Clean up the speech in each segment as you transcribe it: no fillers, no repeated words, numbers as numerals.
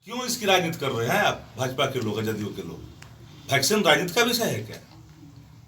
क्यों इसकी राजनीति कर रहे हैं आप भाजपा के लोग, जदयू के लोग? वैक्सीन राजनीति का विषय है क्या?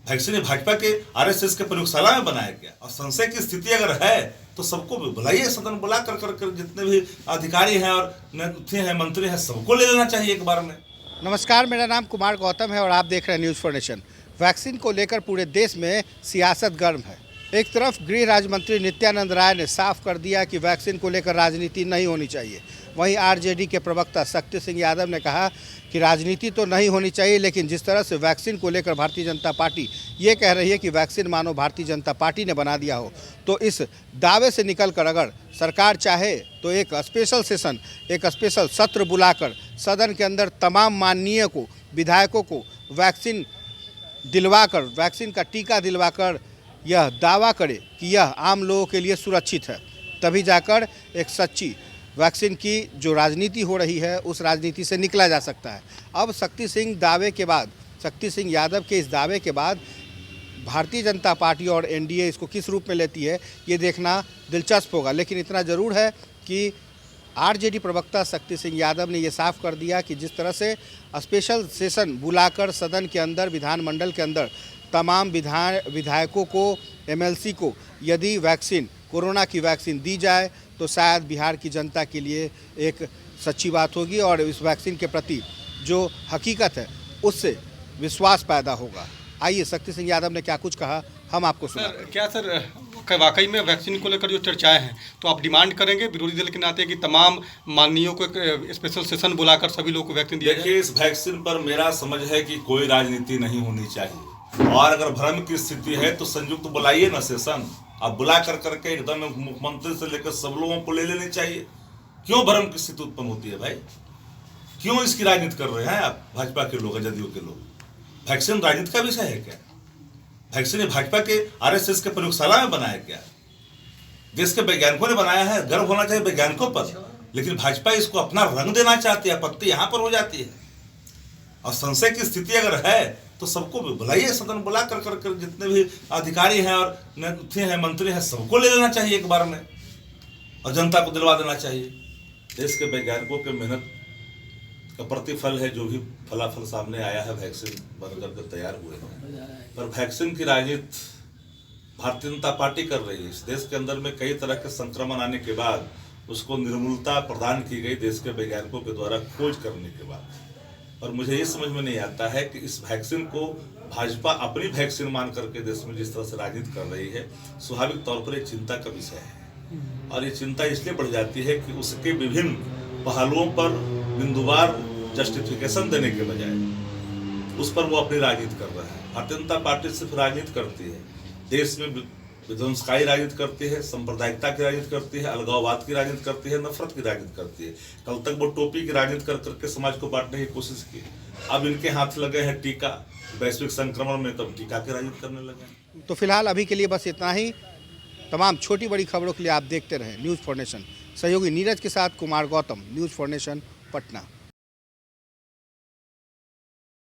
वैक्सीन भाजपा के आरएसएस के प्रयोगशाला में बनाया गया, और संशय की स्थिति अगर है तो सबको बुलाइए, सदन बुला कर जितने भी अधिकारी हैं और नेता हैं, मंत्री हैं, सबको ले लेना चाहिए एक बार में। नमस्कार, मेरा नाम कुमार गौतम है और आप देख रहे हैं न्यूज़ फॉर नेशन। वैक्सीन को लेकर पूरे देश में सियासत गर्म है। एक तरफ गृह राज्य मंत्री नित्यानंद राय ने साफ कर दिया कि वैक्सीन को लेकर राजनीति नहीं होनी चाहिए। वहीं आरजेडी के प्रवक्ता शक्ति सिंह यादव ने कहा कि राजनीति तो नहीं होनी चाहिए, लेकिन जिस तरह से वैक्सीन को लेकर भारतीय जनता पार्टी ये कह रही है कि वैक्सीन मानो भारतीय जनता पार्टी ने बना दिया हो, तो इस दावे से निकलकर अगर सरकार चाहे तो एक स्पेशल सेशन, एक स्पेशल सत्र बुलाकर सदन के अंदर तमाम माननीय को, विधायकों को वैक्सीन दिलवाकर, वैक्सीन का टीका दिलवाकर यह दावा करे कि यह आम लोगों के लिए सुरक्षित है, तभी जाकर एक सच्ची वैक्सीन की जो राजनीति हो रही है उस राजनीति से निकला जा सकता है। अब शक्ति सिंह यादव के इस दावे के बाद भारतीय जनता पार्टी और एनडीए इसको किस रूप में लेती है ये देखना दिलचस्प होगा। लेकिन इतना ज़रूर है कि आरजेडी प्रवक्ता शक्ति सिंह यादव ने ये साफ कर दिया कि जिस तरह से स्पेशल सेशन बुलाकर सदन के अंदर, विधानमंडल के अंदर तमाम विधायकों को, एमएलसी को यदि वैक्सीन, कोरोना की वैक्सीन दी जाए तो शायद बिहार की जनता के लिए एक सच्ची बात होगी और इस वैक्सीन के प्रति जो हकीकत है उससे विश्वास पैदा होगा। आइए शक्ति सिंह यादव ने क्या कुछ कहा हम आपको सुनाते हैं। क्या सर वाकई में वैक्सीन को लेकर जो चर्चाएं हैं तो आप डिमांड करेंगे विरोधी दल के नाते कि तमाम माननीयों को एक स्पेशल सेशन बुलाकर सभी लोगों को वैक्सीन दिया जाए? देखिए, इस वैक्सीन पर मेरा समझ है कि कोई राजनीति नहीं होनी चाहिए, और अगर भ्रम की स्थिति है तो संयुक्त बुलाइए ना सेशन। आप बुला करके एकदम मुख्यमंत्री से लेकर सब लोगों को ले लेनी चाहिए। क्यों भ्रम की स्थिति उत्पन्न होती है भाई? क्यों इसकी राजनीति कर रहे हैं आप भाजपा के लोग, जदयू के लोग? वैक्सीन राजनीति का विषय है क्या? वैक्सीन भाजपा के आरएसएस के प्रयोगशाला में बनाया गया, देश के वैज्ञानिकों ने बनाया है, गर्व होना चाहिए वैज्ञानिकों पर। लेकिन भाजपा इसको अपना रंग देना चाहती है, आपत्ति यहाँ पर हो जाती है। और संशय की स्थिति अगर है तो सबको बुलाइए, सदन बुला कर जितने भी अधिकारी हैं और नेता हैं, मंत्री हैं, सबको ले लेना चाहिए एक बार में, और जनता को दिलवा देना चाहिए। देश के वैज्ञानिकों के मेहनत का प्रतिफल है जो भी फलाफल सामने आया है, वैक्सीन बनकर के तैयार हुए हैं। पर वैक्सीन की राजनीति भारतीय जनता पार्टी कर रही है। इस देश के अंदर में कई तरह के संक्रमण आने के बाद उसको निर्मूलता प्रदान की गई देश के वैज्ञानिकों के द्वारा खोज करने के बाद। और मुझे ये समझ में नहीं आता है कि इस वैक्सीन को भाजपा अपनी वैक्सीन मान करके देश में जिस तरह से राजनीति कर रही है, स्वाभाविक तौर पर एक चिंता का विषय है। और ये चिंता इसलिए बढ़ जाती है कि उसके विभिन्न पहलुओं पर बिंदुवार जस्टिफिकेशन देने के बजाय उस पर वो अपनी राजनीति कर रहा है। भारतीय जनता पार्टी सिर्फ राजनीति करती है, देश में विध्वंसकारी राजनीति करती है, सांप्रदायिकता की राजनीति करती है, अलगाववाद की राजनीति करती है, नफरत की राजनीति करती है। कल तक वो टोपी की राजनीति कर करके समाज को बांटने की कोशिश की। अब इनके हाथ लगे हैं टीका, वैश्विक संक्रमण में तब टीका की राजनीति करने लगे। तो फिलहाल अभी के लिए बस इतना ही। तमाम छोटी बड़ी खबरों के लिए आप देखते रहें न्यूज़ फॉर नेशन। सहयोगी नीरज के साथ Kumar Gautam, news for nation, Patna.